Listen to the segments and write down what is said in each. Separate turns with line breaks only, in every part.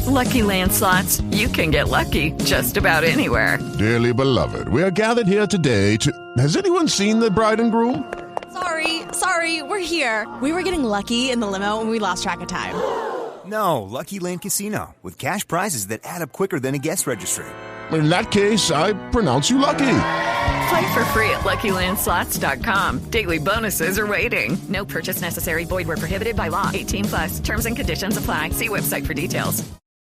Lucky Land Slots, you can get lucky just about anywhere.
Dearly beloved, we are gathered here today to... Has anyone seen the bride and groom?
Sorry, we're here. We were getting lucky in the limo and we lost track of time.
No, Lucky Land Casino, with cash prizes that add up quicker than a guest registry.
In that case, I pronounce you lucky.
Play for free at LuckyLandSlots.com. Daily bonuses are waiting. No purchase necessary. Void where prohibited by law. 18+. Terms and conditions apply. See website for details.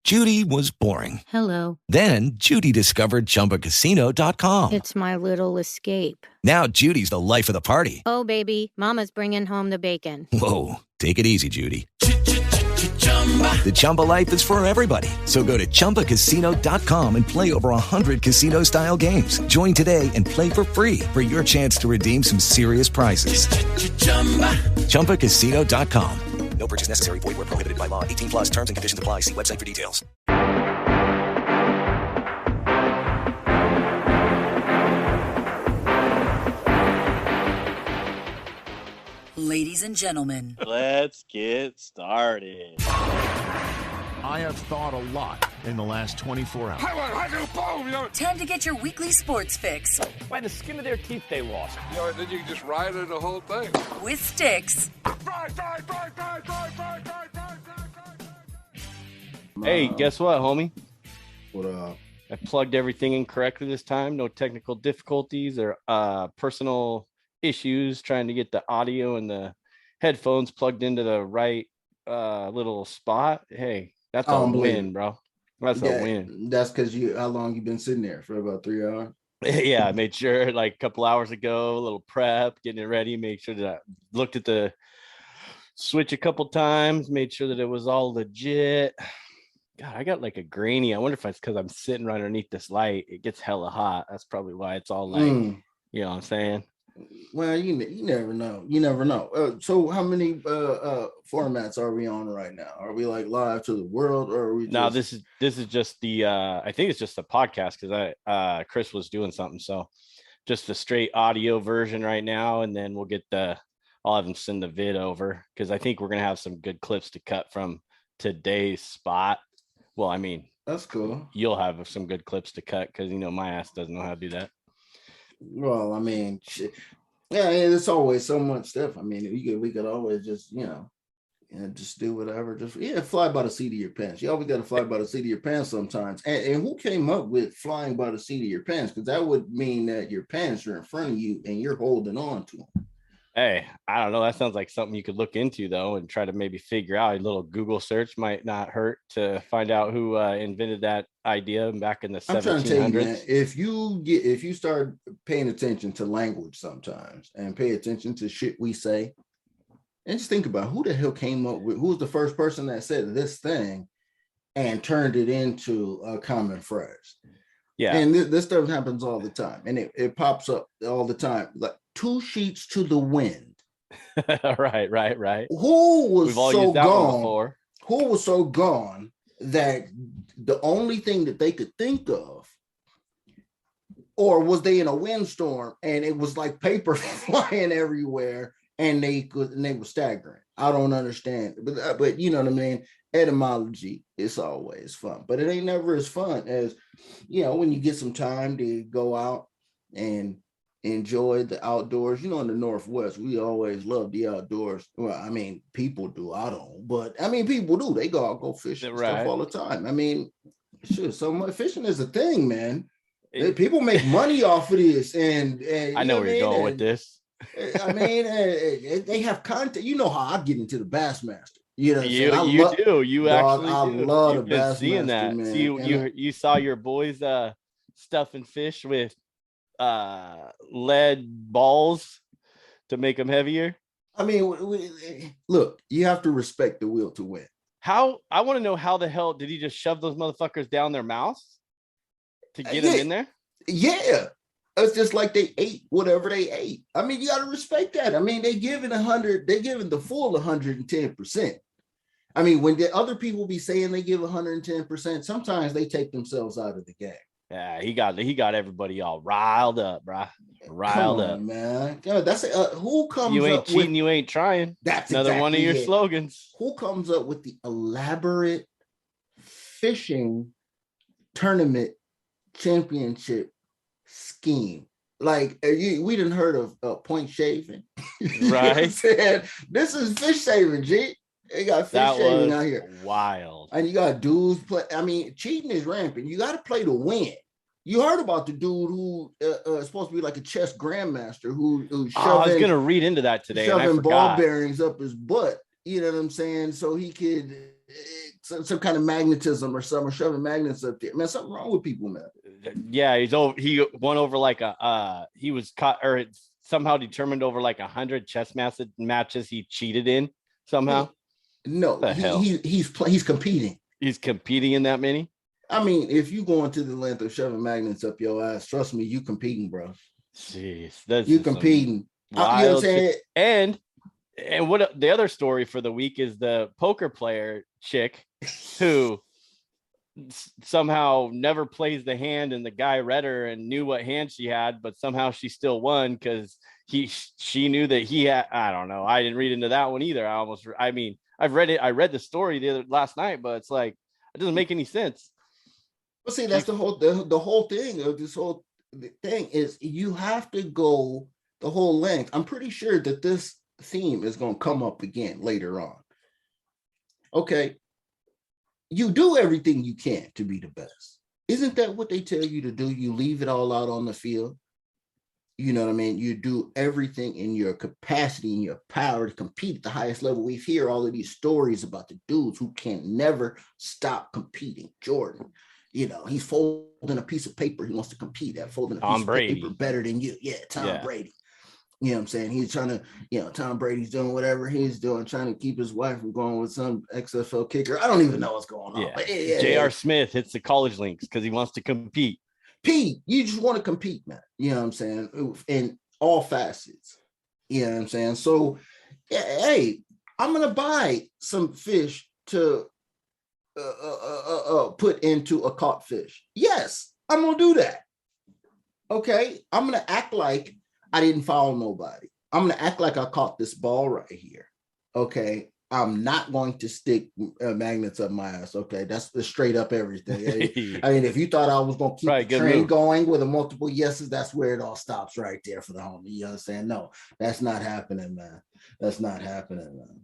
Judy was boring.
Hello.
Then Judy discovered ChumbaCasino.com.
It's my little escape.
Now Judy's the life of the party.
Oh, baby, mama's bringing home the bacon.
Whoa, take it easy, Judy. The Chumba life is for everybody. So go to ChumbaCasino.com and play over 100 casino-style games. Join today and play for free for your chance to redeem some serious prizes. ChumbaCasino.com. No purchase necessary. Void where prohibited by law. 18+. Terms and conditions apply. See website for details.
Ladies and gentlemen,
let's get started.
I have thought a lot in the last 24 hours.
Time to get your weekly sports fix.
By the skin of their teeth they lost.
Then you can just ride it the whole thing.
With Stix.
Hey, guess what, homie?
What up?
I plugged everything in correctly this time. No technical difficulties or personal issues trying to get the audio and the headphones plugged into the right little spot. Hey, that's a win, bro. That's a win.
That's because how long you been sitting there? For about 3 hours?
Yeah, I made sure like a couple hours ago, a little prep, getting it ready, make sure that I looked at the switch a couple times, made sure that it was all legit. God, I got like a grainy. I wonder if it's because I'm sitting right underneath this light. It gets hella hot. That's probably why it's all like, you know what I'm saying?
Well, you never know. You never know. So how many formats are we on right now? Are we like live to the world, or are we
No, this is just the I think it's just the podcast because Chris was doing something. So just the straight audio version right now, and then we'll get I'll have him send the vid over because I think we're gonna have some good clips to cut from today's spot. Well, I mean,
that's cool.
You'll have some good clips to cut because my ass doesn't know how to do that.
Well, I mean, shit. Yeah, it's always so much stuff. I mean, we could always just, just do whatever. Just fly by the seat of your pants. You always got to fly by the seat of your pants sometimes. And who came up with flying by the seat of your pants? Because that would mean that your pants are in front of you and you're holding on to them.
Hey, I don't know. That sounds like something you could look into, though, and try to maybe figure out. A little Google search might not hurt to find out who invented that idea back in the 1700s. I'm trying to tell you, man,
if you start paying attention to language sometimes and pay attention to shit we say, and just think about who the hell came up with, who was the first person that said this thing and turned it into a common phrase. Yeah. And this stuff happens all the time. And it pops up all the time. Like, two sheets to the wind.
Right.
Who was so gone? Who was so gone that the only thing that they could think of, or was they in a windstorm and it was like paper flying everywhere and they were staggering? I don't understand, but you know what I mean. Etymology is always fun, but it ain't never as fun as when you get some time to go out and enjoy the outdoors. In the Northwest, we always love the outdoors. Well, I mean, people do. I don't, but I mean, people do. They go fishing and stuff all the time. I mean, shit, so much fishing is a thing, man. People make money off of this, and
I know where you're going with this.
I mean, they have content. You know how I get into the Bassmaster. You
do. You actually
I
do.
love
You've
the
been
Bassmaster,
seeing that.
man.
See, you saw your boys stuffing fish with lead balls to make them heavier.
I mean, look, you have to respect the will to win.
I want to know how the hell did he just shove those motherfuckers down their mouths to get them in there?
Yeah. It's just like they ate whatever they ate. I mean, you got to respect that. I mean, they giving the full 110%. I mean, when the other people be saying they give 110%, sometimes they take themselves out of the game.
Yeah, he got everybody all riled up, bro. Riled up,
man. That's who comes.
You ain't
up
cheating,
with,
you ain't trying.
That's
another
exactly
one of your
it.
slogans.
Who comes up with the elaborate fishing tournament championship scheme. Like we didn't heard of point shaving,
right?
This is fish shaving, G. They got fish shaving out here.
Wild.
And you got dudes play. I mean, cheating is rampant. You got to play to win. You heard about the dude who is supposed to be like a chess grandmaster who shoving,
I was gonna read into that today.
Shoving ball bearings up his butt. You know what I'm saying? So he could some kind of magnetism or something, or shoving magnets up there. Man, something wrong with people, man.
Yeah, he won over like he was caught or somehow determined over like 100 chess matches he cheated in somehow.
No, he's competing.
He's competing in that many.
I mean, if you going to the length of shoving magnets up your ass, trust me, you competing, bro.
Jeez,
you competing.
You know what I'm saying? And what the other story for the week is the poker player chick who somehow never plays the hand, and the guy read her and knew what hand she had, but somehow she still won because she knew that he had. I don't know. I didn't read into that one either. I mean, I've read it. I read the story last night, but it's like it doesn't make any sense.
Well, see, that's the whole thing of this whole thing is you have to go the whole length. I'm pretty sure that this theme is going to come up again later on. Okay. You do everything you can to be the best. Isn't that what they tell you to do? You leave it all out on the field. You know what I mean? You do everything in your capacity and your power to compete at the highest level. We hear all of these stories about the dudes who can never stop competing. Jordan, you know, he's folding a piece of paper. He wants to compete at folding a piece of paper better than you. Yeah, Tom Brady. You know what I'm saying? He's trying to, Tom Brady's doing whatever he's doing, trying to keep his wife from going with some XFL kicker. I don't even know what's going on.
Yeah. But J.R. Smith hits the college links because he wants to compete.
Pete, you just want to compete, man. You know what I'm saying? In all facets. You know what I'm saying? So, hey, I'm going to buy some fish to put into a caught fish. Yes, I'm going to do that. Okay? I'm going to act like I didn't foul nobody. I'm going to act like I caught this ball right here. Okay. I'm not going to stick magnets up my ass. Okay. That's the straight up everything. I mean, if you thought I was going to keep the train going with a multiple yeses, that's where it all stops right there for the homie. You understand? No, that's not happening, man. That's not happening, man.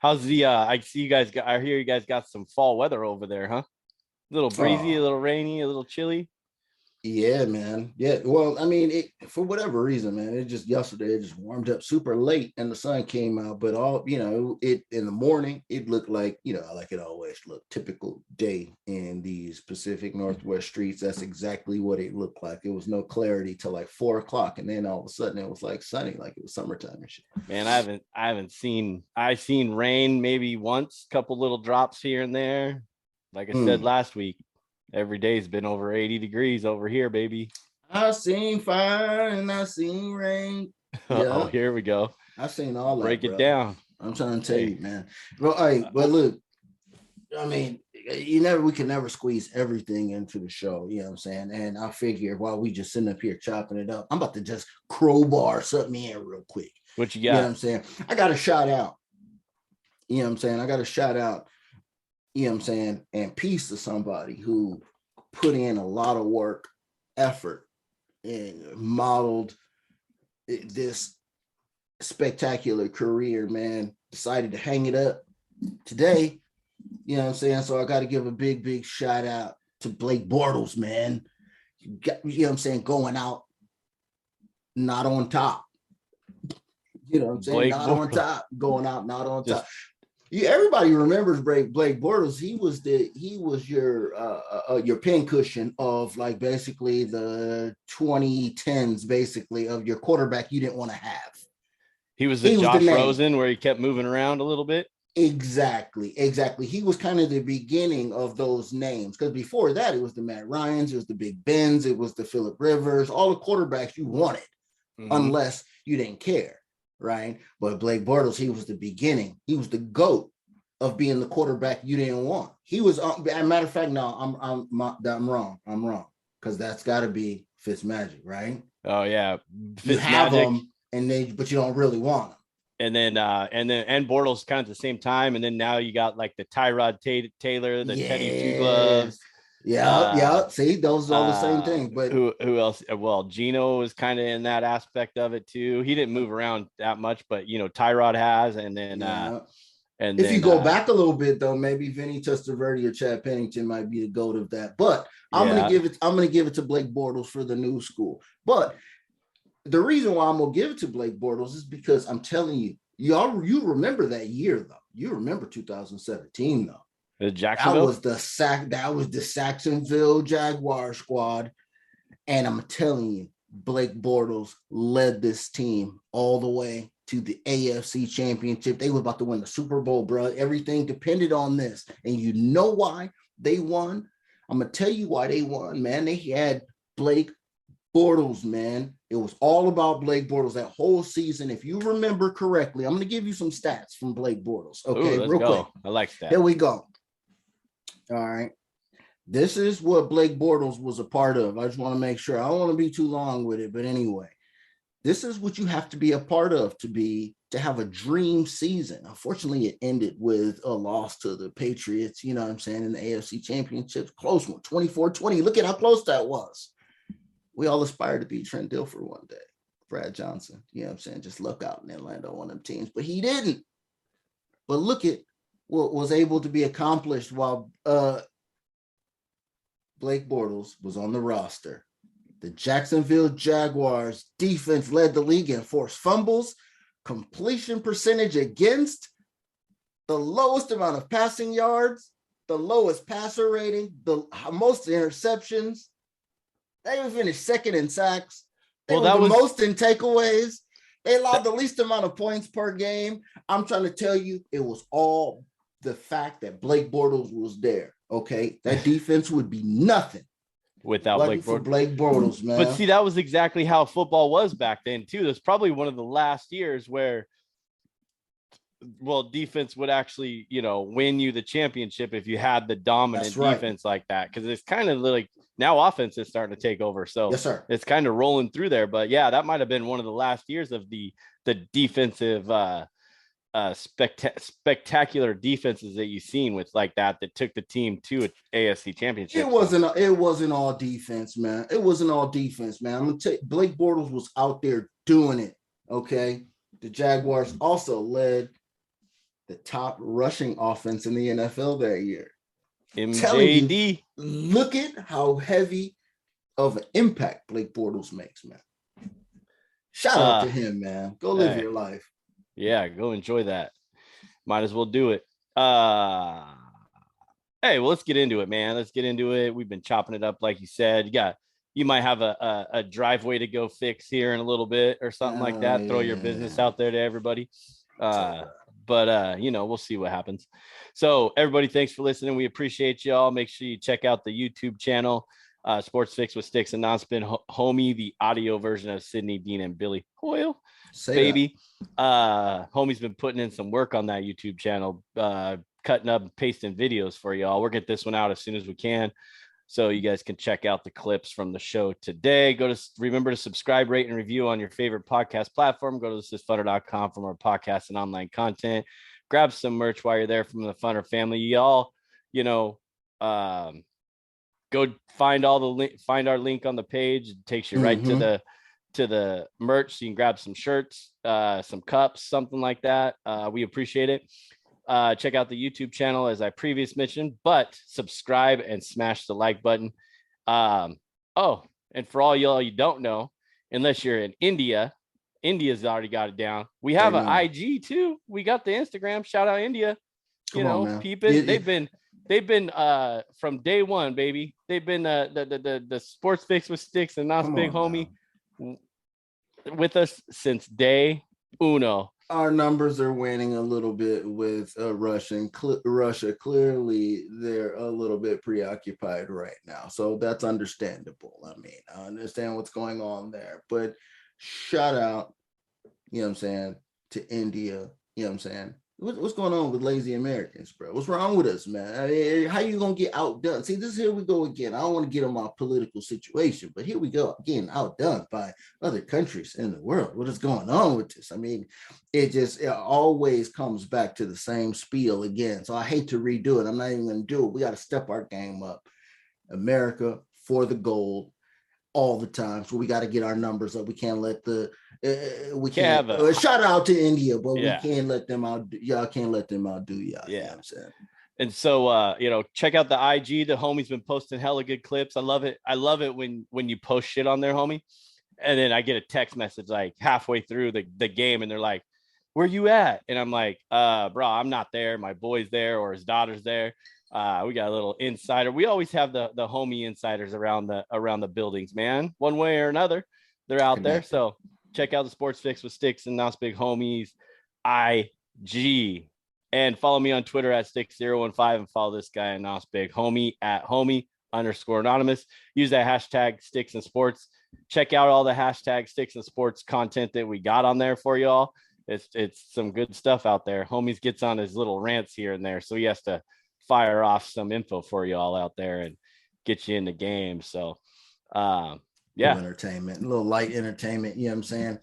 How's the, I hear you guys got some fall weather over there, huh? A little breezy, a little rainy, a little chilly.
Yeah, man. Yeah. Well, I mean, for whatever reason, man, yesterday it just warmed up super late and the sun came out, but it in the morning, it looked like, like it always looked, typical day in these Pacific Northwest streets. That's exactly what it looked like. It was no clarity till like 4:00. And then all of a sudden it was like sunny, like it was summertime and shit.
Man, I've seen rain maybe once, couple little drops here and there. Like I said last week. Every day's been over 80 degrees over here, baby.
I've seen fire and I've seen rain.
Yeah. Oh, here we go.
I've seen all that.
Break it down.
I'm trying to tell you, man. But look, I mean, we can never squeeze everything into the show. You know what I'm saying? And I figure while we just sitting up here chopping it up, I'm about to just crowbar something in real quick.
What you got?
You know what I'm saying? I got a shout out. You know what I'm saying? I got a shout out. You know what I'm saying? And peace to somebody who put in a lot of work, effort, and modeled this spectacular career, man. Decided to hang it up today. You know what I'm saying? So I got to give a big, big shout out to Blake Bortles, man. You know what I'm saying? Going out, not on top. You know what I'm saying? Blake not Bortles. On top. Going out, not on top. Everybody remembers Blake Bortles. He was your pincushion of like basically the 2010s, basically of your quarterback you didn't want to have.
He was the Josh Rosen where he kept moving around a little bit.
Exactly. He was kind of the beginning of those names because before that it was the Matt Ryans, it was the Big Bens, it was the Phillip Rivers, all the quarterbacks you wanted, unless you didn't care. Right. But Blake Bortles, he was the beginning. He was the GOAT of being the quarterback you didn't want. He was, as a matter of fact, no, I'm wrong. I'm wrong. Because that's got to be Fitzmagic, right?
Oh, yeah.
You have them, but you don't really want them.
and Bortles kind of at the same time. And then now you got like the Tyrod Taylor, the Teddy Two
Gloves. Yeah. See, those are all the same thing. But
who else? Well, Geno is kind of in that aspect of it too. He didn't move around that much, but Tyrod has. And then
and if you go back a little bit though, maybe Vinny Testaverde or Chad Pennington might be the GOAT of that. But I'm gonna give it to Blake Bortles for the new school. But the reason why I'm gonna give it to Blake Bortles is because I'm telling you, you remember that year though. You remember 2017 though.
Jacksonville?
That was the Saxonville Jaguar squad. And I'm telling you, Blake Bortles led this team all the way to the AFC Championship. They were about to win the Super Bowl, bro. Everything depended on this. And you know why they won? I'm going to tell you why they won, man. They had Blake Bortles, man. It was all about Blake Bortles that whole season. If you remember correctly, I'm going to give you some stats from Blake Bortles. Okay,
real quick. I like that.
Here we go. All right. This is what Blake Bortles was a part of. I just want to make sure. I don't want to be too long with it, but anyway, this is what you have to be a part of to have a dream season. Unfortunately, it ended with a loss to the Patriots, you know what I'm saying, in the AFC Championship. Close one, 24-20. Look at how close that was. We all aspire to be Trent Dilfer one day. Brad Johnson, you know what I'm saying? Just look out in Atlanta, one of them teams, but he didn't. But look at what was able to be accomplished while Blake Bortles was on the roster. The Jacksonville Jaguars defense led the league in forced fumbles, completion percentage against, the lowest amount of passing yards, the lowest passer rating, the most interceptions. They even finished second in sacks. They were the most in takeaways. They allowed the least amount of points per game. I'm trying to tell you, it was all the fact that Blake Bortles was there. Okay, that defense would be nothing
without Blake
Bortles, man.
But see, that was exactly how football was back then too. That's probably one of the last years where, defense would actually, win you the championship if you had the dominant defense like that. Because it's kind of like now offense is starting to take over. So
yes, sir.
It's kind of rolling through there. But yeah, that might have been one of the last years of the defensive spectacular defenses that you've seen with like that took the team to an AFC championship.
It wasn't all defense, man. It wasn't all defense, man. I'm gonna tell you, Blake Bortles was out there doing it. Okay. The Jaguars also led the top rushing offense in the NFL that year.
MJD.
Look at how heavy of an impact Blake Bortles makes, man. Shout out to him, man. Go live your life.
Yeah, go enjoy that. Might as well do it. Hey, well, let's get into it, man. Let's get into it. We've been chopping it up, like you said. You might have a driveway to go fix here in a little bit or something like that. Throw your business out there to everybody. But we'll see what happens. So everybody, thanks for listening. We appreciate y'all. Make sure you check out the YouTube channel, Sports Fix with Stix and Nonspin. Homie, the audio version of Sydney, Dean, and Billy Hoyle. Baby. Homie's been putting in some work on that YouTube channel, cutting up and pasting videos for y'all. We'll get this one out as soon as we can, so you guys can check out the clips from the show today. Remember to subscribe, rate, and review on your favorite podcast platform. Go to thisisfunner.com for more podcasts and online content. Grab some merch while you're there from the Funner family. Y'all, go find our link on the page. It takes you right to the merch, so you can grab some shirts, some cups, something like that. We appreciate it. Check out the YouTube channel as I previously mentioned, but subscribe and smash the like button. And for all y'all you don't know, unless you're in India's already got it down. We have an IG too. We got the Instagram. Shout out India. Peep it. They've been from day one, baby. They've been the Sports Fix with Stix and Nonspin homie with us since day uno.
Our numbers are waning a little bit with Russia. Clearly, they're a little bit preoccupied right now. So that's understandable. I mean, I understand what's going on there. But shout out, to India, What's going on with lazy Americans, bro? What's wrong with us, man? I mean, how you gonna get outdone? See, here we go again. I don't want to get on my political situation, but here we go getting outdone by other countries in the world. What is going on with this? I mean, it always comes back to the same spiel again. So I hate to redo it. I'm not even gonna do it. We got to step our game up. America for the gold all the time. So we got to get our numbers up. We can't let shout out to India, but we can't let them out. Y'all can't let them outdo y'all. Yeah. You know what I'm saying?
And so, check out the IG. The homie's been posting hella good clips. I love it. I love it when you post shit on there, homie. And then I get a text message like halfway through the game and they're like, where you at? And I'm like, bro, I'm not there. My boy's there or his daughter's there. We got a little insider. We always have the homie insiders around the buildings, man. One way or another, they're out there. So check out the Sports Fix with Stix and Nos Big Homies IG, and follow me on Twitter at Stix015 and follow this guy at Nos Big Homie at homie_anonymous. Use that hashtag Stix and Sports. Check out all the hashtag Stix and Sports content that we got on there for y'all. It's some good stuff out there. Homies gets on his little rants here and there, so he has to fire off some info for you all out there and get you in the game. So
entertainment, a little light entertainment, you know what I'm saying?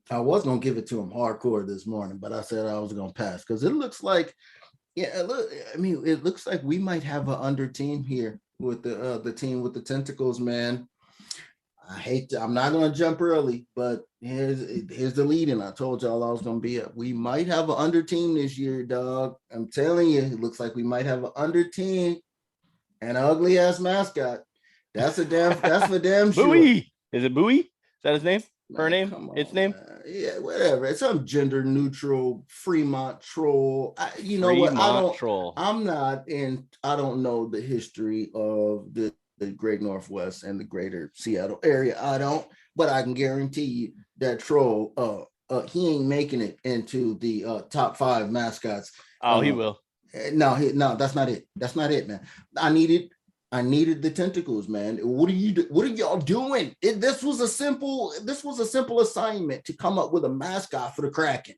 I was gonna give it to him hardcore this morning, but I said I was gonna pass because it looks like it looks like we might have an under team here with the team with the tentacles, man. I'm not gonna jump early, but here's the lead, and I told y'all I was gonna be up. We might have an under team this year, dog. I'm telling you, it looks like we might have an under team, an ugly ass mascot. That's for damn sure.
Bouy. Is it Bouy? Is that his name? Her name? Its name?
Yeah, whatever. It's some gender neutral Fremont troll. You know what? I don't know the history of the Great Northwest and the greater Seattle area. I don't, but I can guarantee you that troll, he ain't making it into the top 5 mascots.
He will.
No, that's not it. That's not it, man. I needed the tentacles, man. What are y'all doing? This was a simple assignment to come up with a mascot for the Kraken.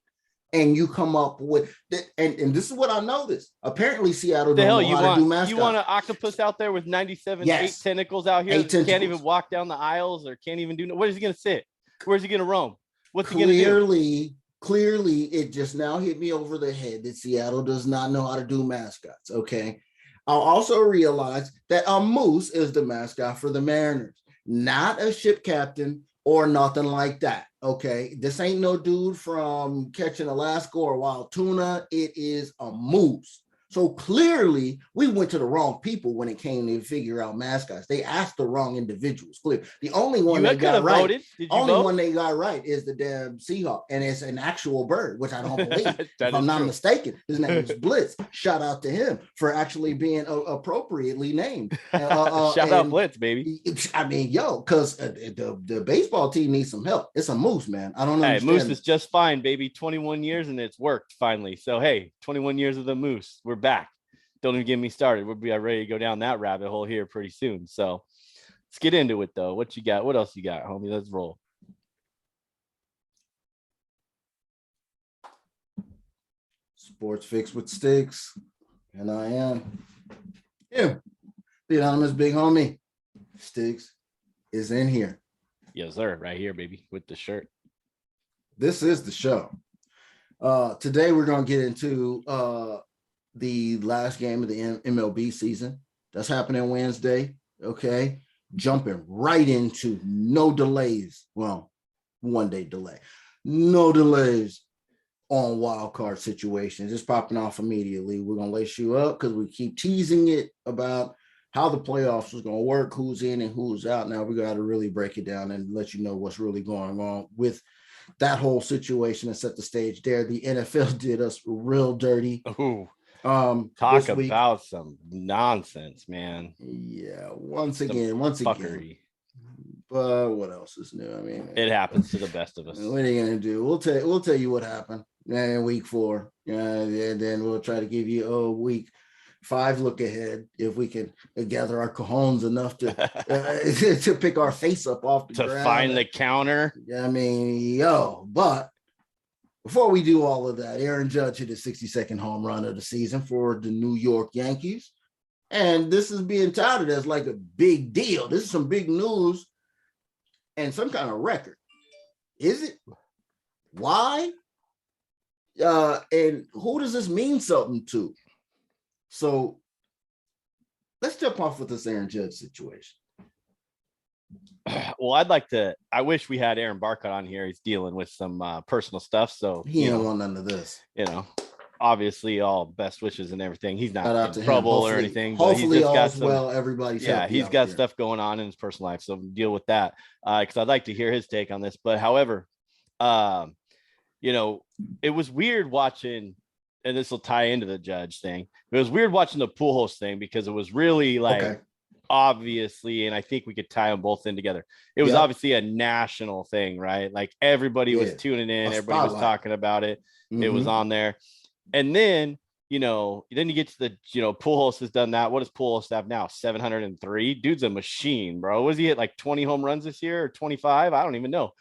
And you come up with that, and this is what I noticed. Apparently, Seattle don't know how to do mascots.
You want an octopus out there with 97 8 tentacles out here? Can't even walk down the aisles or can't even do. Where is he going to sit? Where's he going to roam? What's he going to do?
Clearly, it just now hit me over the head that Seattle does not know how to do mascots. Okay, I'll also realize that a moose is the mascot for the Mariners, not a ship captain or nothing like that. Okay, this ain't no dude from catching Alaska or wild tuna. It is a moose. So clearly, we went to the wrong people when it came to figure out mascots. They asked the wrong individuals. Clear. The only one they got right. One they got right is the damn Seahawk, and it's an actual bird, which I don't believe. If I'm not mistaken, his name is Blitz. Shout out to him for actually being appropriately named.
Shout out Blitz, baby.
I mean, because the baseball team needs some help. It's a moose, man. I don't know.
Hey, Moose is just fine, baby. 21 years and it's worked finally. So hey, 21 years of the Moose. We're back. Don't even get me started. We'll be ready to go down that rabbit hole here pretty soon. So let's get into it though. What you got? What else you got, homie? Let's roll.
Sports Fix with Stix, and I am the anonymous big homie. Stix is in here.
Yes, sir. Right here, baby, with the shirt.
This is the show. Today we're gonna get into the last game of the MLB season. That's happening Wednesday. Okay. Jumping right into no delays. Well, 1 day delay. No delays on wild card situations. It's popping off immediately. We're going to lace you up because we keep teasing it about how the playoffs was going to work, who's in and who's out. Now we got to really break it down and let you know what's really going on with that whole situation and set the stage there. The NFL did us real dirty.
Ooh. Talk about some nonsense, man.
Yeah, once again. But what else is new? I mean,
it happens to the best of us.
What are you gonna do? We'll tell you what happened in week 4. And then we'll try to give you a week 5 look ahead if we can gather our cojones enough to to pick our face up off the ground.
To find the counter.
I mean, but before we do all of that, Aaron Judge hit his 62nd home run of the season for the New York Yankees. And this is being touted as like a big deal. This is some big news and some kind of record. Is it? Why? And who does this mean something to? So let's jump off with this Aaron Judge situation.
Well, I wish we had Aaron Barkett on here. He's dealing with some personal stuff. So
he don't want none of this.
Obviously all best wishes and everything. He's not in trouble or anything.
Hopefully
he's just
all's well. Everybody's
he's got stuff going on in his personal life. So deal with that. Because I'd like to hear his take on this. But however, it was weird watching, and this will tie into the Judge thing. It was weird watching the Pujols thing because it was really obviously, and I think we could tie them both in together. It was obviously a national thing, right? Like everybody was tuning in, everybody was talking about it. Mm-hmm. It was on there. And then, then you get to the, Pujols has done that. What does Pujols have now? 703. Dude's a machine, bro. Was he at like 20 home runs this year or 25? I don't even know.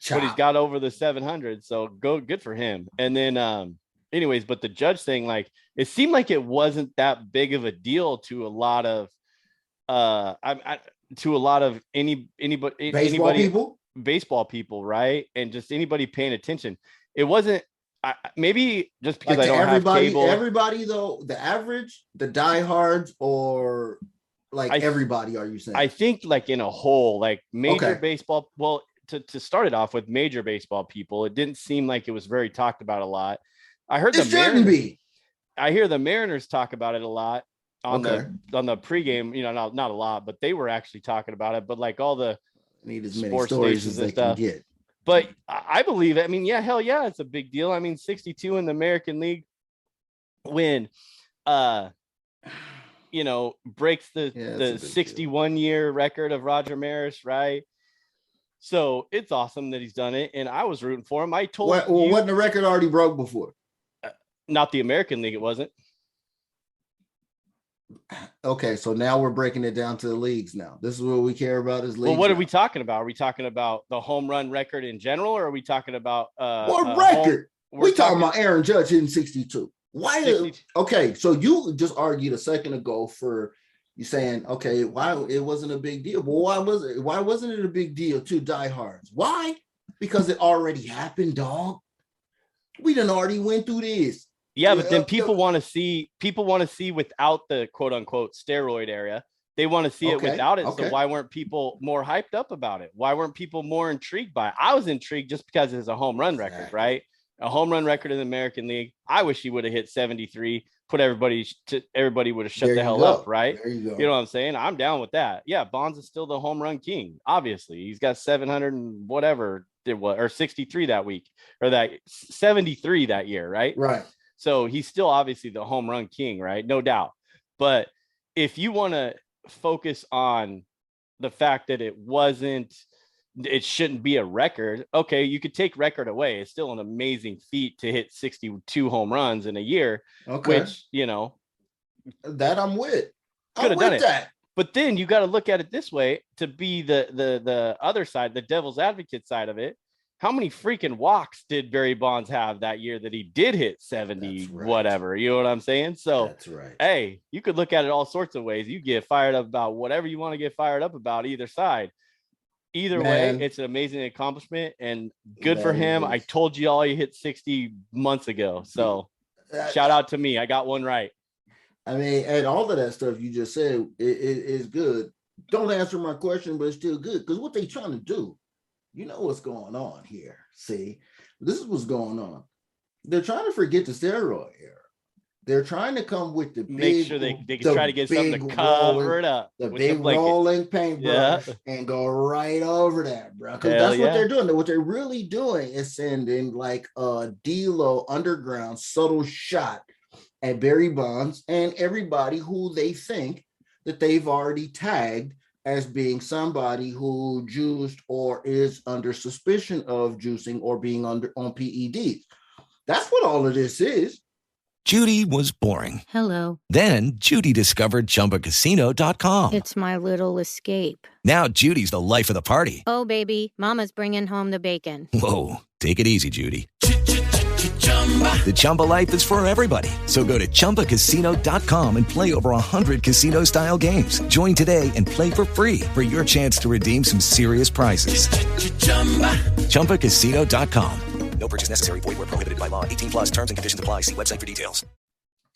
But he's got over the 700. So good for him. And then, anyways, but the Judge thing, like, it seemed like it wasn't that big of a deal to a lot of, baseball people, right? And just anybody paying attention. It wasn't. Maybe just because I don't have cable.
Everybody though, the average, the diehards, or like everybody? Are you saying?
I think like in a whole, like major baseball. Well, to start it off with major baseball people, it didn't seem like it was very talked about a lot. I heard I hear the Mariners talk about it a lot on the pregame. Not a lot, but they were actually talking about it. But like all the
need as many stories as they can get.
But I believe it. I mean, hell yeah, it's a big deal. I mean, 62 in the American League when, breaks the 61-year record of Roger Maris, right? So it's awesome that he's done it, and I was rooting for him. I told
wasn't the record already broke before?
Not the American League, it wasn't.
Okay, so now we're breaking it down to the leagues now. This is what we care about is leagues.
Well, what are we talking about? Are we talking about the home run record in general, or are we talking about
what record? We're talking about Aaron Judge hitting 62. Why? 62. Okay, so you just argued a second ago for you saying, okay, why it wasn't a big deal. Well, why wasn't it a big deal to diehards? Why? Because it already happened, dog. We done already went through this.
Yeah, but then people want to see without the quote unquote steroid era. They want to see it without it. So why weren't people more hyped up about it? Why weren't people more intrigued by it? I was intrigued just because it's a home run record, right? A home run record in the American League. I wish he would have hit 73, everybody would have shut the hell up, right?
There you go.
You know what I'm saying? I'm down with that. Yeah, Bonds is still the home run king. Obviously, he's got 700 and whatever it was, or 63 that week, or that 73 that year, right?
Right.
So he's still obviously the home run king, right? No doubt. But if you want to focus on the fact that it shouldn't be a record. Okay, you could take record away. It's still an amazing feat to hit 62 home runs in a year, which,
that I'm with.
Could have done it. That. But then you got to look at it this way to be the other side, the devil's advocate side of it. How many freaking walks did Barry Bonds have that year that he did hit 70, whatever? You know what I'm saying? So,
that's right.
Hey, you could look at it all sorts of ways. You get fired up about whatever you want to get fired up about, either side. Either way, it's an amazing accomplishment and good for him. I told you all he hit 60 months ago. So, shout out to me. I got one right.
I mean, and all of that stuff you just said is good. Don't answer my question, but it's still good because what they trying to do. You know what's going on here. See, this is what's going on. They're trying to forget the steroid era. They're trying to come with the
make sure they can try to get something to cover it up.
The big rolling paintbrush and go right over that, bro. Because that's what they're doing. What they're really doing is sending like a D-Lo underground subtle shot at Barry Bonds and everybody who they think that they've already tagged as being somebody who juiced or is under suspicion of juicing or being on PEDs. That's what all of this is.
Judy was boring.
Hello.
Then Judy discovered ChumbaCasino.com.
It's my little escape.
Now Judy's the life of the party.
Oh, baby, mama's bringing home the bacon.
Whoa, take it easy, Judy. The Chumba life is for everybody. So go to ChumbaCasino.com and play over 100 casino-style games. Join today and play for free for your chance to redeem some serious prizes. ChumbaCasino.com. No purchase necessary. Void where prohibited by law. 18 plus terms and conditions apply. See website for details.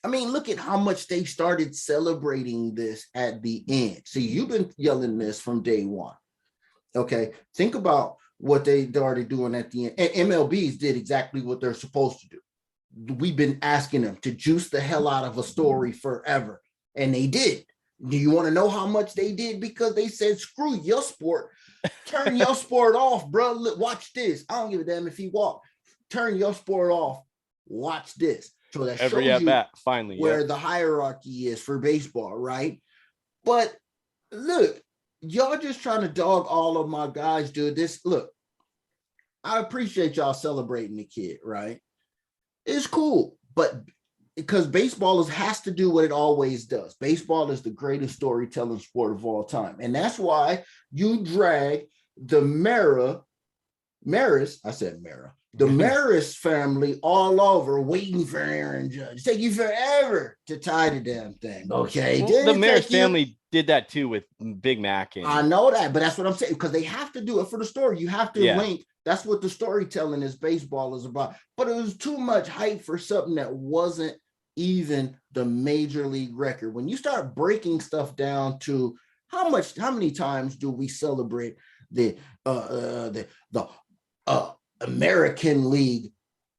I mean, look at how much they started celebrating this at the end. See, you've been yelling this from day one. Okay. Think about what they started doing at the end. And MLBs did exactly what they're supposed to do. We've been asking them to juice the hell out of a story forever. And they did. Do you want to know how much they did? Because they said, screw your sport. Turn your sport off, bro. Look, watch this. I don't give a damn if he walked. Turn your sport off. Watch this. So that
every
shows
at
you
bat, finally,
where the hierarchy is for baseball, right? But look, y'all just trying to dog all of my guys, dude. Look, I appreciate y'all celebrating the kid, right? It's cool, but because baseball has to do what it always does. Baseball is the greatest storytelling sport of all time. And that's why you drag the Maris family all over waiting for Aaron Judge. It take you forever to tie the damn thing. Okay.
Well, the Maris family did that too with Big Mac.
I know that, but that's what I'm saying, because they have to do it for the story. You have to link. That's what the storytelling is baseball is about. But it was too much hype for something that wasn't even the major league record. When you start breaking stuff down to how many times do we celebrate the American League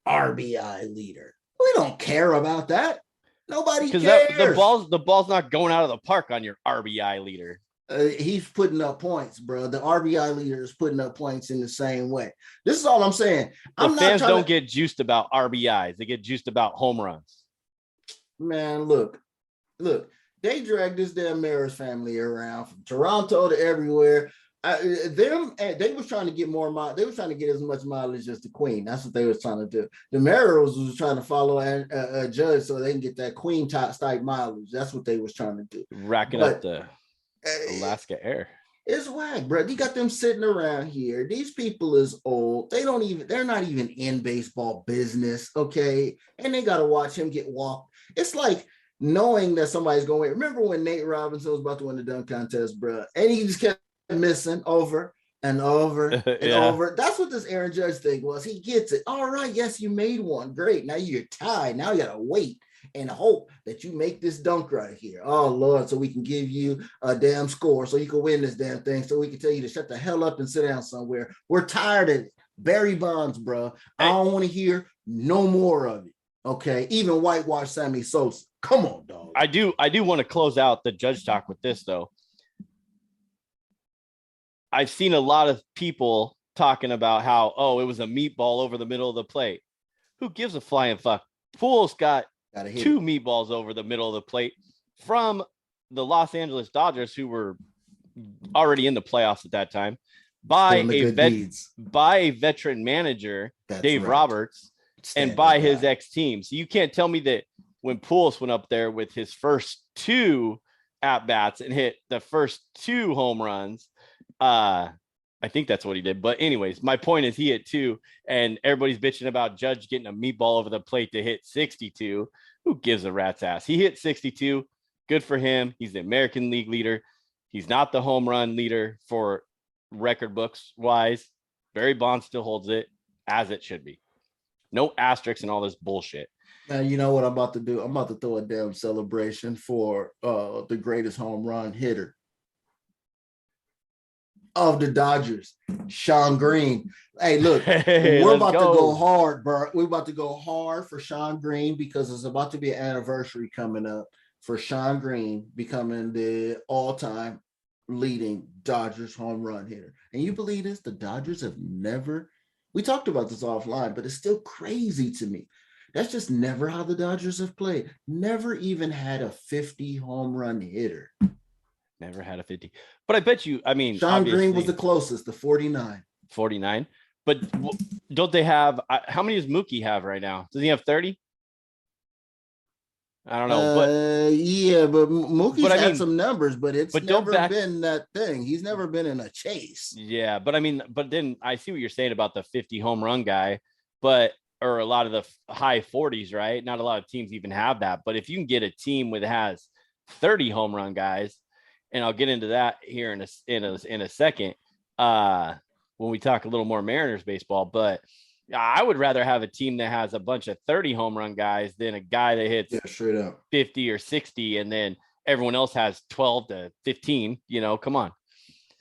RBI leader? We don't care about that. Nobody cares.
Because the ball's not going out of the park on your RBI leader.
He's putting up points, bro. The RBI leader is putting up points in the same way. This is all I'm saying.
Fans don't get juiced about RBIs. They get juiced about home runs.
Man, look, they dragged this damn Maris family around from Toronto to everywhere. They was trying to get more mileage. They were trying to get as much mileage as the Queen. That's what they was trying to do. The Maris was trying to follow a Judge so they can get that Queen type
mileage.
That's what they was trying to do.
Racking up the Alaska air.
It's whack, bro. You got them sitting around here. These people is old. They're not even in baseball business, okay? And they got to watch him get walked. It's like knowing that somebody's going to win. Remember when Nate Robinson was about to win the dunk contest, bro? And he just kept missing over and over and over. That's what this Aaron Judge thing was. He gets it. All right, yes, you made one. Great. Now you're tied. Now you got to wait and hope that you make this dunk right here. Oh, Lord, so we can give you a damn score so you can win this damn thing, so we can tell you to shut the hell up and sit down somewhere. We're tired of it. Barry Bonds, bro. I don't want to hear no more of it. Okay, even whitewash Sammy Sosa. Come on, dog.
I do want to close out the Judge talk with this, though. I've seen a lot of people talking about how, it was a meatball over the middle of the plate. Who gives a flying fuck? Pujols got 2 meatballs over the middle of the plate from the Los Angeles Dodgers, who were already in the playoffs at that time, by a veteran manager, Dave Roberts, and by his ex-team. So you can't tell me that when Pujols went up there with his first 2 at-bats and hit the first 2 home runs, I think that's what he did. But anyways, my point is he hit 2, and everybody's bitching about Judge getting a meatball over the plate to hit 62. Who gives a rat's ass? He hit 62. Good for him. He's the American League leader. He's not the home run leader for record books wise. Barry Bonds still holds it as it should be. No asterisks and all this bullshit.
Now, you know what I'm about to do? I'm about to throw a damn celebration for the greatest home run hitter of the Dodgers, Shawn Green. Hey, look, we're about to go hard, bro. We're about to go hard for Shawn Green because it's about to be an anniversary coming up for Shawn Green becoming the all-time leading Dodgers home run hitter. And you believe this? The Dodgers have never, we talked about this offline, but it's still crazy to me. That's just never how the Dodgers have played. Never even had a 50 home run hitter.
Never had a 50. But I bet you, I mean,
Shawn Green was the closest, the 49.
49. But don't they have, how many does Mookie have right now? Does he have 30? I don't know.
But Mookie's had some numbers, but it's never been that thing. He's never been in a chase.
Yeah, but I mean, but then I see what you're saying about the 50 home run guy. But or a lot of the high 40s, right? Not a lot of teams even have that. But if you can get a team that has 30 home run guys, and I'll get into that here in a second when we talk a little more Mariners baseball. But I would rather have a team that has a bunch of 30 home run guys than a guy that hits
straight up
50 or 60, and then everyone else has 12 to 15. Come on.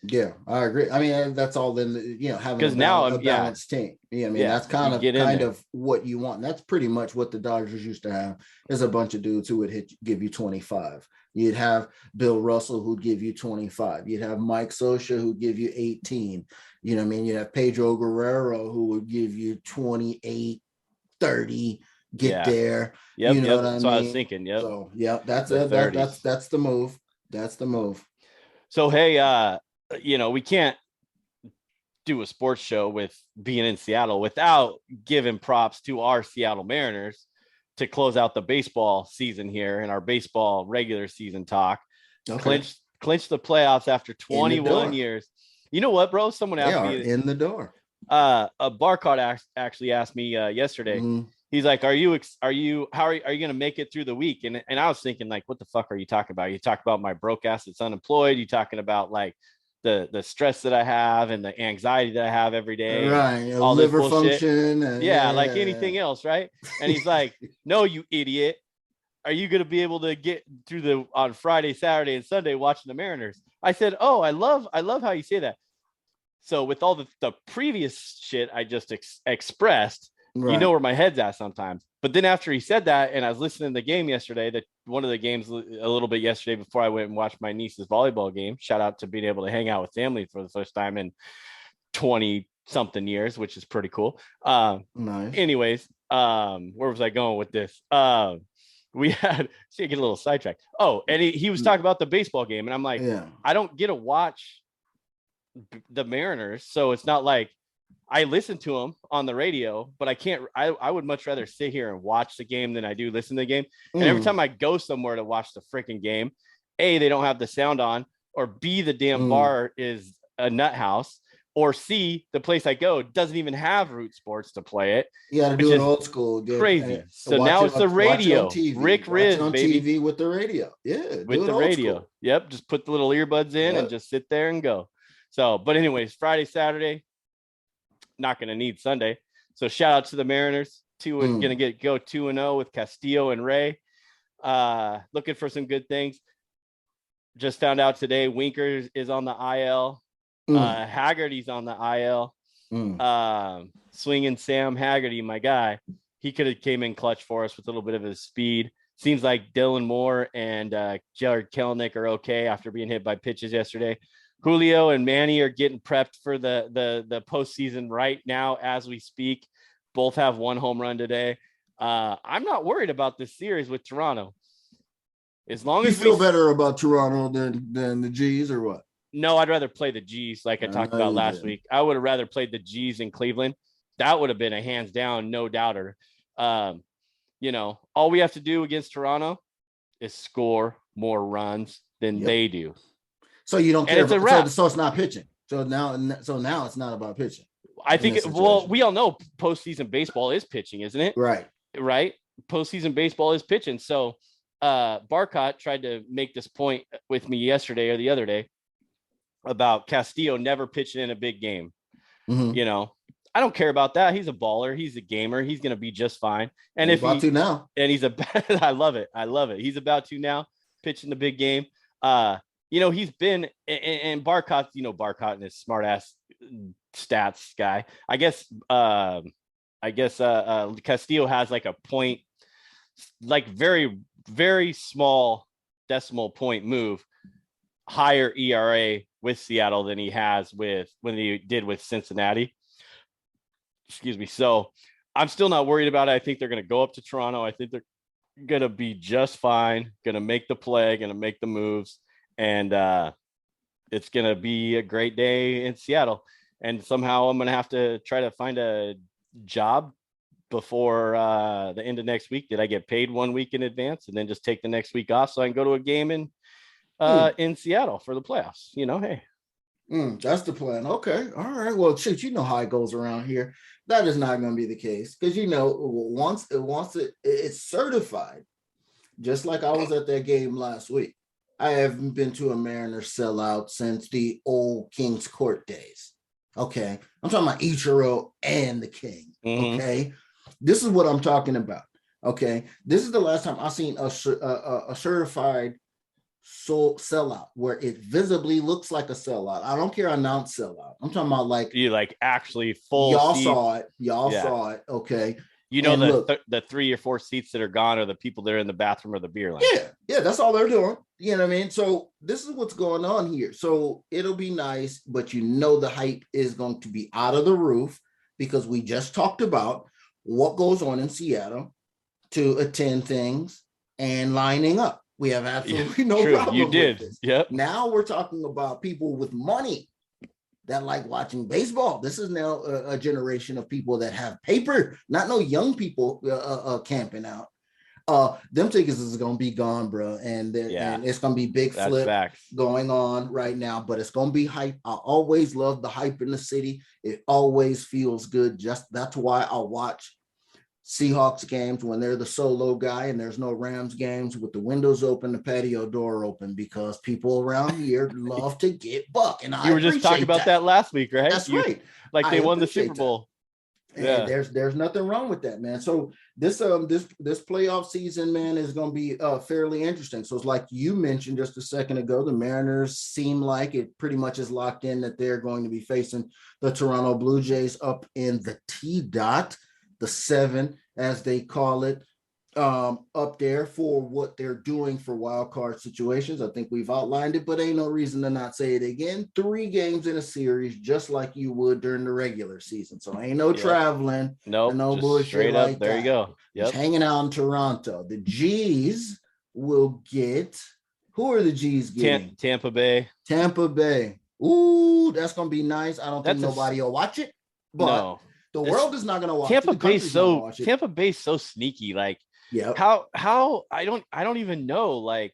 Yeah, I agree. I mean, that's all then, having a balanced team. That's kind of what you want. And that's pretty much what the Dodgers used to have, is a bunch of dudes who would give you 25. You'd have Bill Russell who'd give you 25. You'd have Mike Scioscia who'd give you 18. You know what I mean? You'd have Pedro Guerrero who would give you 28, 30, there.
Yep,
you know what I mean?
So I was thinking, yep.
So that's the move. That's the move.
So hey, we can't do a sports show with being in Seattle without giving props to our Seattle Mariners to close out the baseball season here in our baseball regular season talk. Okay. Clinch the playoffs after 21 years. You know what, bro? Someone asked me
in the door.
A Barcott actually asked me yesterday. Mm-hmm. He's like, how are you going to make it through the week? And I was thinking, like, what the fuck are you talking about? You talk about my broke ass that's unemployed. You talking about like the stress that I have and the anxiety that I have every day.
Right. All liver function.
Like anything else. Right. And he's like, no, you idiot. Are you going to be able to get through on Friday, Saturday, and Sunday watching the Mariners? I said, oh, I love how you say that. So with all the previous shit I just expressed, right, you know where my head's at sometimes. But then after he said that, and I was listening to the game yesterday, one of the games a little bit yesterday before I went and watched my niece's volleyball game. Shout out to being able to hang out with family for the first time in 20 something years, which is pretty cool.
Nice.
Anyways, where was I going with this? We had get a little sidetracked. Oh, and he was talking about the baseball game, and I'm like, I don't get to watch the Mariners, so it's not like I listen to them on the radio, but I can't. I would much rather sit here and watch the game than I do listen to the game. And every time I go somewhere to watch the freaking game, A, they don't have the sound on, or B, the damn bar is a nut house, or C, the place I go doesn't even have Root Sports to play it.
You got to do it old school.
Crazy. So now it's the radio. Rick Riz,
on
baby.
TV with the radio. Yeah,
with the radio. School. Yep. Just put the little earbuds in and just sit there and go. So, but anyways, Friday, Saturday, not going to need Sunday. So shout out to the Mariners. Going to go 2-0 with Castillo and Ray. Looking for some good things. Just found out today, Winker is on the IL. Haggerty's on the IL. Swinging Sam Haggerty, my guy. He could have came in clutch for us with a little bit of his speed. Seems like Dylan Moore and Jared Kelenic are okay after being hit by pitches yesterday. Julio and Manny are getting prepped for the postseason right now as we speak. Both have one home run today. I'm not worried about this series with Toronto. As long as
you feel better about Toronto than the G's, or what?
No, I'd rather play the G's like I talked about last week. I would have rather played the G's in Cleveland. That would have been a hands down, no doubter. All we have to do against Toronto is score more runs than they do.
So you don't care. So it's not pitching. So now it's not about pitching.
I think. We all know postseason baseball is pitching, isn't it?
Right.
Postseason baseball is pitching. So Barcott tried to make this point with me yesterday or the other day about Castillo never pitching in a big game. Mm-hmm. I don't care about that. He's a baller. He's a gamer. He's going to be just fine. And
he's about to now.
And I love it. He's about to now pitch in the big game. He's been and Barcott, Barcott and his smart ass stats guy. I guess Castillo has like a point, like very, very small decimal point move, higher ERA with Seattle than he has when he did with Cincinnati. Excuse me. So I'm still not worried about it. I think they're going to go up to Toronto. I think they're going to be just fine, going to make the play, going to make the moves. And it's going to be a great day in Seattle. And somehow I'm going to have to try to find a job before the end of next week. Did I get paid 1 week in advance and then just take the next week off so I can go to a game in Seattle for the playoffs? Hey.
That's the plan. Okay. All right. Well, shit, you know how it goes around here. That is not going to be the case because, once it's certified, just like I was at that game last week. I haven't been to a Mariners sellout since the old King's Court days. Okay. I'm talking about Ichiro and the King. Mm-hmm. Okay. This is what I'm talking about. Okay. This is the last time I've seen a certified sellout where it visibly looks like a sellout. I don't care announce sellout. I'm talking about like
you like actually full.
Y'all saw it. Saw it. Okay.
The 3 or 4 seats that are gone are the people that are in the bathroom or the beer line.
Yeah, that's all they're doing. You know what I mean? So this is what's going on here. So it'll be nice, but the hype is going to be out of the roof because we just talked about what goes on in Seattle to attend things and lining up. We have absolutely no problem.
You did.
With this.
Yep.
Now we're talking about people with money that like watching baseball. This is now a generation of people that have paper, not no young people camping out. Them tickets is going to be gone, bro. And it's going to be big flip going on right now, but it's going to be hype. I always love the hype in the city. It always feels good. That's why I'll watch Seahawks games when they're the solo guy and there's no Rams games with the windows open, the patio door open, because people around here love to get buck. And
you were just talking about that last week, right?
That's right.
Like they won the Super Bowl.
And there's nothing wrong with that, man. So this playoff season, man, is going to be fairly interesting. So it's like you mentioned just a second ago, the Mariners seem like it pretty much is locked in that they're going to be facing the Toronto Blue Jays up in the T-Dot. The 7, as they call it, up there for what they're doing for wild card situations. I think we've outlined it, but ain't no reason to not say it again. 3 games in a series, just like you would during the regular season. So ain't no traveling.
No
bullshit
straight
like
up. There
that.
You go. Yep.
Just hanging out in Toronto. The G's will get. Who are the G's getting?
Tampa Bay.
Tampa Bay. Ooh, that's gonna be nice. I don't think nobody will watch it, but. No. The world is not going to watch
Tampa Bay's so sneaky. Like, how I don't even know. Like,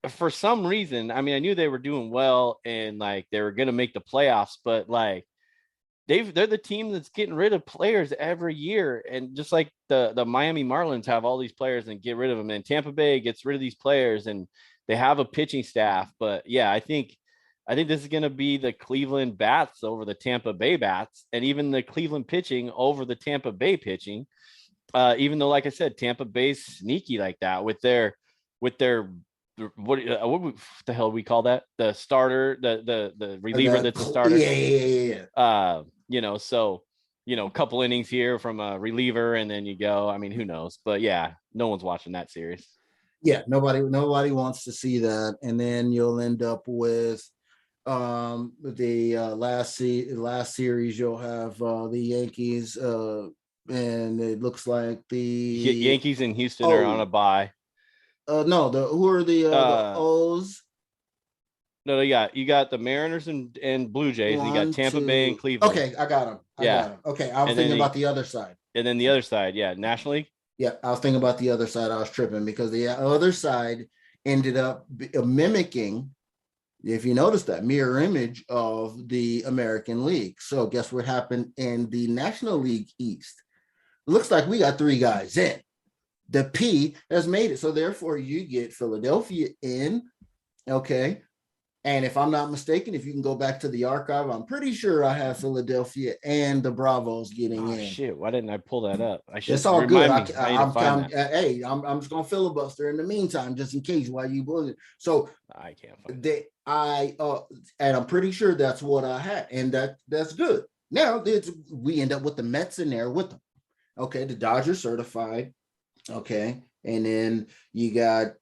for some reason, I mean, I knew they were doing well and like they were going to make the playoffs, but like they're the team that's getting rid of players every year. And just like the Miami Marlins have all these players and get rid of them, and Tampa Bay gets rid of these players and they have a pitching staff. But yeah, I think this is going to be the Cleveland bats over the Tampa Bay bats, and even the Cleveland pitching over the Tampa Bay pitching. Even though, like I said, Tampa Bay's sneaky like that with their what the hell we call that? The starter, the reliever that's the starter.
Yeah.
So a couple innings here from a reliever, and then you go. I mean, who knows? But yeah, no one's watching that series.
Yeah, nobody wants to see that, and then you'll end up with. The last series you'll have the Yankees and it looks like the
Yankees in Houston are on a bye.
Who are the O's?
No, you got the Mariners and Blue Jays, and you got Tampa Bay and Cleveland.
Okay, I got them. Okay, I was thinking about the other side.
And then the other side, National League.
Yeah, I was thinking about the other side. I was tripping because the other side ended up mimicking, if you notice, that mirror image of the American League. So guess what happened in the National League East? Looks like we got 3 guys in. The P has made it. So therefore you get Philadelphia in. Okay. And if I'm not mistaken, if you can go back to the archive, I'm pretty sure I have Philadelphia and the Bravos getting in.
Shit, why didn't I pull that up?
It's all good. I'm just gonna filibuster in the meantime, just in case while you bullet. So
I can't find
and I'm pretty sure that's what I had, and that's good. Now we end up with the Mets in there with them. Okay, the Dodgers certified. Okay, and then you got.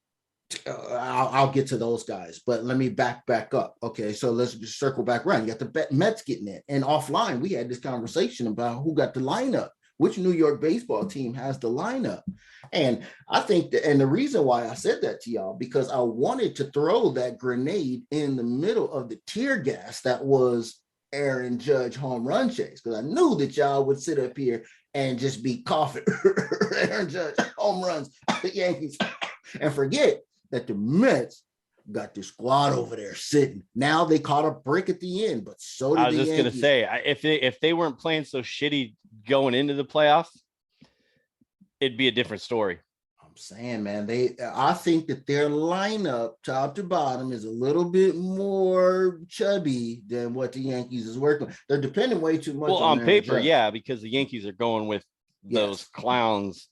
I'll get to those guys, but let me back up. Okay, so let's just circle back around. You got the Mets getting it, and offline we had this conversation about who got the lineup, which New York baseball team has the lineup, and I think and the reason why I said that to y'all because I wanted to throw that grenade in the middle of the tear gas that was Aaron Judge home run chase, because I knew that y'all would sit up here and just be coughing Aaron Judge home runs, the Yankees, and forget that the Mets got the squad over there sitting. Now they caught a break at the end, but so did
I was just going to say, if they weren't playing so shitty going into the playoffs, it'd be a different story.
I'm saying, man, I think that their lineup, top to bottom, is a little bit more chubby than what the Yankees is working with. They're depending way too much
on paper, because the Yankees are going with those clowns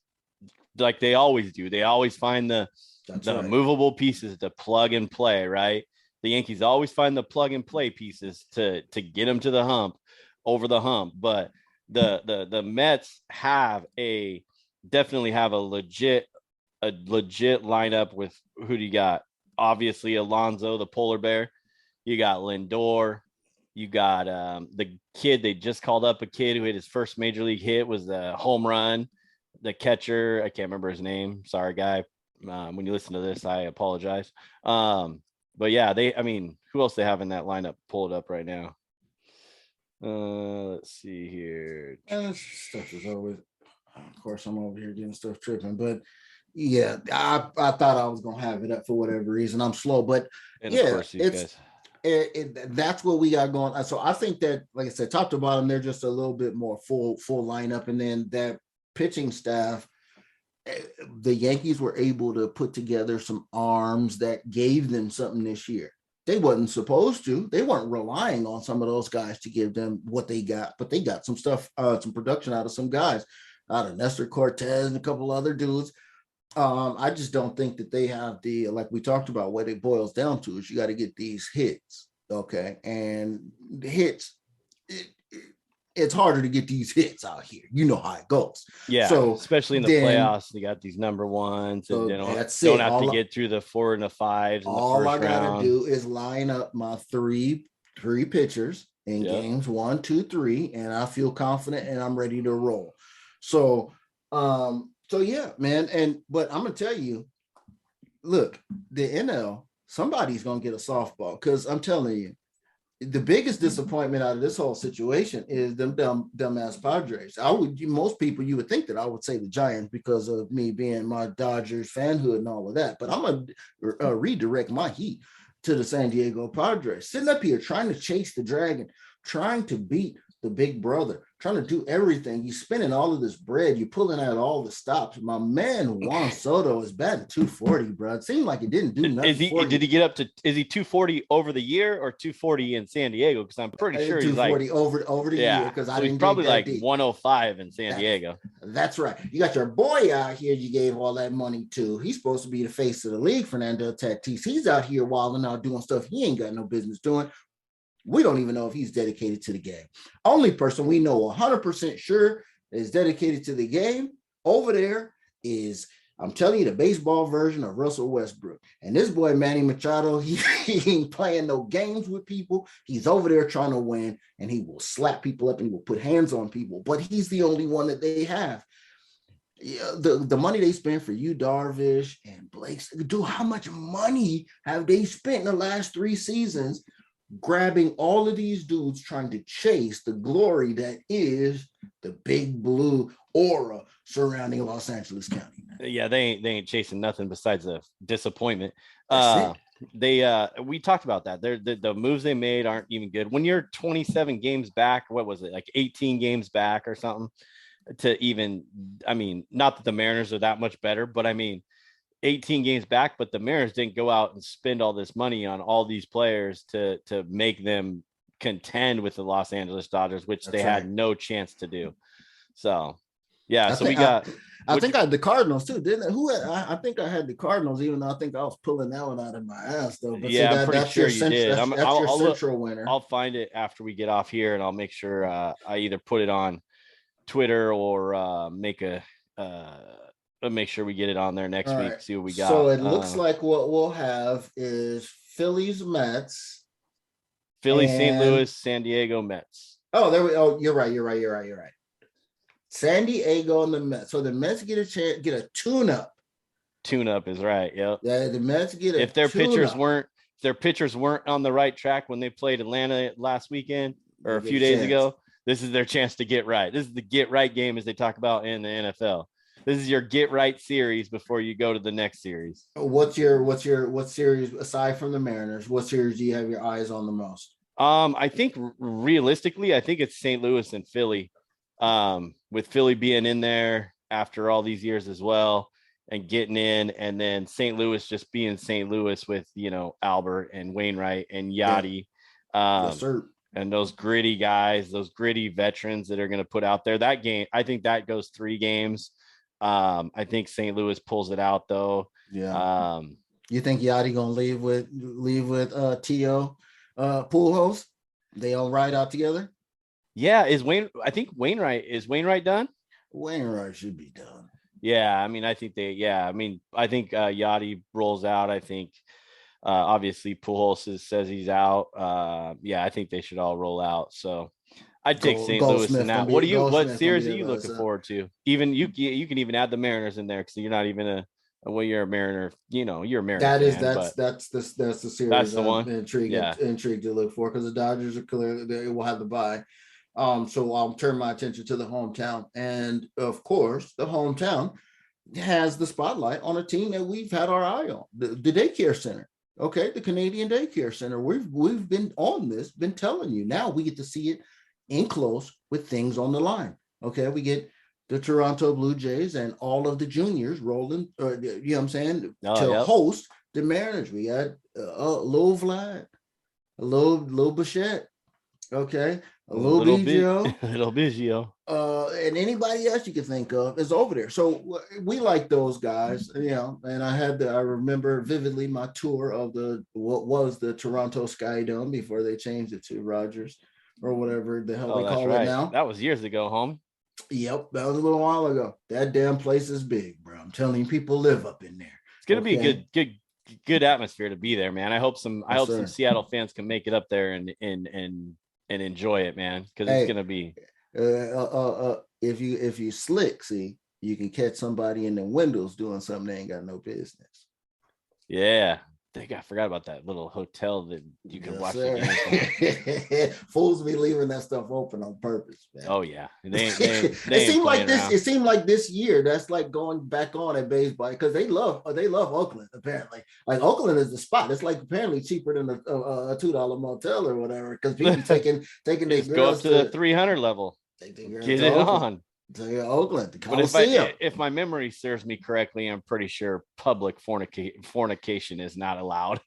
like they always do. They always find the movable pieces to plug and play, right? The Yankees always find the plug and play pieces to get them to the hump, over the hump. But the Mets definitely have a legit lineup with who do you got? Obviously Alonso, the polar bear. You got Lindor. You got the kid they just called up, a kid who hit his first major league hit, was the home run. The catcher, I can't remember his name. Sorry, guy. When you listen to this, I apologize. But yeah, who else they have in that lineup? Pull it up right now. Let's see here.
Stuff is always, of course, I'm over here getting stuff tripping, but yeah, I thought I was gonna have it up for whatever reason. I'm slow, but that's what we got going. So I think that, like I said, top to bottom, they're just a little bit more full lineup, and then that pitching staff, the Yankees were able to put together some arms that gave them something this year. They wasn't supposed to. They weren't relying on some of those guys to give them what they got, but they got some stuff, some production out of some guys, out of Nestor Cortez and a couple other dudes. I just don't think that they have like we talked about, what it boils down to is you got to get these hits, okay? And the hits, it's harder to get these hits out here. You know how it goes.
Yeah. So especially in the playoffs, you got these number ones, and don't have to get through the 4 and the 5s.
All I gotta do is line up my three pitchers in games 1, 2, 3, and I feel confident and I'm ready to roll. So yeah, man. But I'm gonna tell you, look, the NL, somebody's gonna get a softball, because I'm telling you, the biggest disappointment out of this whole situation is them dumbass Padres. Most people, you would think that I would say the Giants because of me being my Dodgers fanhood and all of that, but I'm gonna redirect my heat to the San Diego Padres. Sitting up here trying to chase the dragon, trying to beat the big brother, trying to do everything. You're spending all of this bread. You're pulling out all the stops. My man Juan Soto is batting 240, bro. It seemed like it didn't do nothing.
Did he get up to? Is he 240 over the year or 240 in San Diego? Because I'm pretty sure he's like
over the year. Because I didn't.
He's probably like 105 in San Diego.
That's right. You got your boy out here. You gave all that money to. He's supposed to be the face of the league, Fernando Tatis. He's out here wilding out doing stuff he ain't got no business doing. We don't even know if he's dedicated to the game. Only person we know 100% sure is dedicated to the game over there is, I'm telling you, the baseball version of Russell Westbrook. And this boy, Manny Machado, he ain't playing no games with people. He's over there trying to win, and he will slap people up and he will put hands on people. But he's the only one that they have. The money they spent for you, Darvish and Blake, dude, how much money have they spent in the last 3 seasons grabbing all of these dudes trying to chase the glory that is the big blue aura surrounding Los Angeles County?
Yeah, they ain't chasing nothing besides a disappointment. We talked about that. The moves they made aren't even good. When you're 27 games back, what was it, like 18 games back or something, to even, not that the Mariners are that much better, but 18 games back, but the Mariners didn't go out and spend all this money on all these players to make them contend with the Los Angeles Dodgers, which they had no chance to do. So, yeah.
I think I had the Cardinals too, didn't I? I think I had the Cardinals, even though I think I was pulling that one out of my ass though. But
yeah, I'm pretty sure you did.
That's your central winner.
I'll find it after we get off here, and I'll make sure I either put it on Twitter or make sure we get it on there next week. See what we got.
So it looks like what we'll have is Phillies, Mets,
St. Louis, San Diego, Mets.
Oh, you're right. San Diego and the Mets. So the Mets get a tune-up.
Tune-up is right. Yep.
Yeah, the Mets get
if their pitchers weren't on the right track when they played Atlanta last weekend or a few days ago, this is their chance to get right. This is the get right game, as they talk about in the NFL. This is your get right series before you go to the next series.
What series aside from the Mariners? What series do you have your eyes on the most?
I think realistically, I think it's St. Louis and Philly. With Philly being in there after all these years as well and getting in, and then St. Louis just being St. Louis with, Albert and Wainwright and Yachty.
Yes, sir.
And those gritty guys, those gritty veterans that are going to put out there. That game, I think that goes 3 games. I think St. Louis pulls it out though.
Yeah. You think Yachty gonna leave with T.O. Pujols? They all ride out together?
Yeah, is Wainwright done?
Wainwright should be done.
Yeah, I mean, I think Yachty rolls out. I think obviously Pujols says he's out. I think they should all roll out. So I'd take St. Louis in that. What series are you looking forward to? Even you can even add the Mariners in there because you're not even you're a Mariner. You're a Mariner.
That's the series.
That's the one.
Intrigued to look for because the Dodgers are clearly they will have the bye. So I'll turn my attention to the hometown, and of course, the hometown has the spotlight on a team that we've had our eye on, the daycare center. Okay, the Canadian Daycare Center. We've been on this, been telling you. Now we get to see it in close with things on the line. Okay, we get the Toronto Blue Jays and all of the juniors rolling, host the Mariners. We got Lil Vlad, a little Bichette, okay, a little
Biggio,
and anybody else you can think of is over there. So we like those guys, and I remember vividly my tour of what was the Toronto Sky Dome before they changed it to Rogers or whatever the hell they call it now.
That was years ago, home.
Yep, that was a little while ago. That damn place is big, bro. I'm telling you, people live up in there.
It's gonna be a good atmosphere to be there, man. I hope some Seattle fans can make it up there and enjoy it, man, because it's gonna be.
If you slick, see, you can catch somebody in the windows doing something they ain't got no business.
Yeah. I forgot about that little hotel that you can watch the game.
Fools be leaving that stuff open on purpose, man.
Oh yeah,
it seemed like this year that's like going back on at baseball because they love Oakland apparently. Like Oakland is the spot. It's like apparently cheaper than a $2 motel or whatever because people taking their girls
go up to the 300 level. Get it on.
To Oakland,
but if my memory serves me correctly, I'm pretty sure public fornication is not allowed.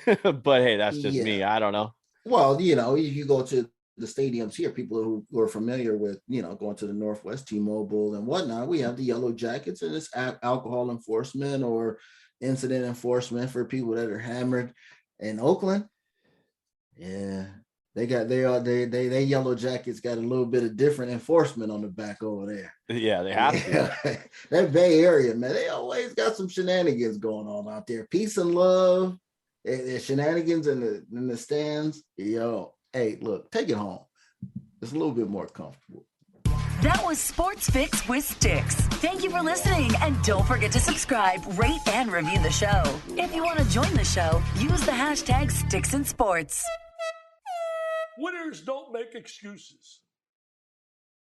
But hey, that's just me. I don't know.
Well, if you go to the stadiums here, people who are familiar with, going to the Northwest T-Mobile and whatnot, we have the Yellow Jackets and it's alcohol enforcement or incident enforcement for people that are hammered. In Oakland, yeah. They Yellow Jackets got a little bit of different enforcement on the back over there.
Yeah, they have to.
That Bay Area, man, they always got some shenanigans going on out there. Peace and love, and shenanigans in the stands. Yo, hey, look, take it home. It's a little bit more comfortable.
That was Sports Fix with Stix. Thank you for listening, and don't forget to subscribe, rate, and review the show. If you want to join the show, use the hashtag StixandSports.
Winners don't make excuses.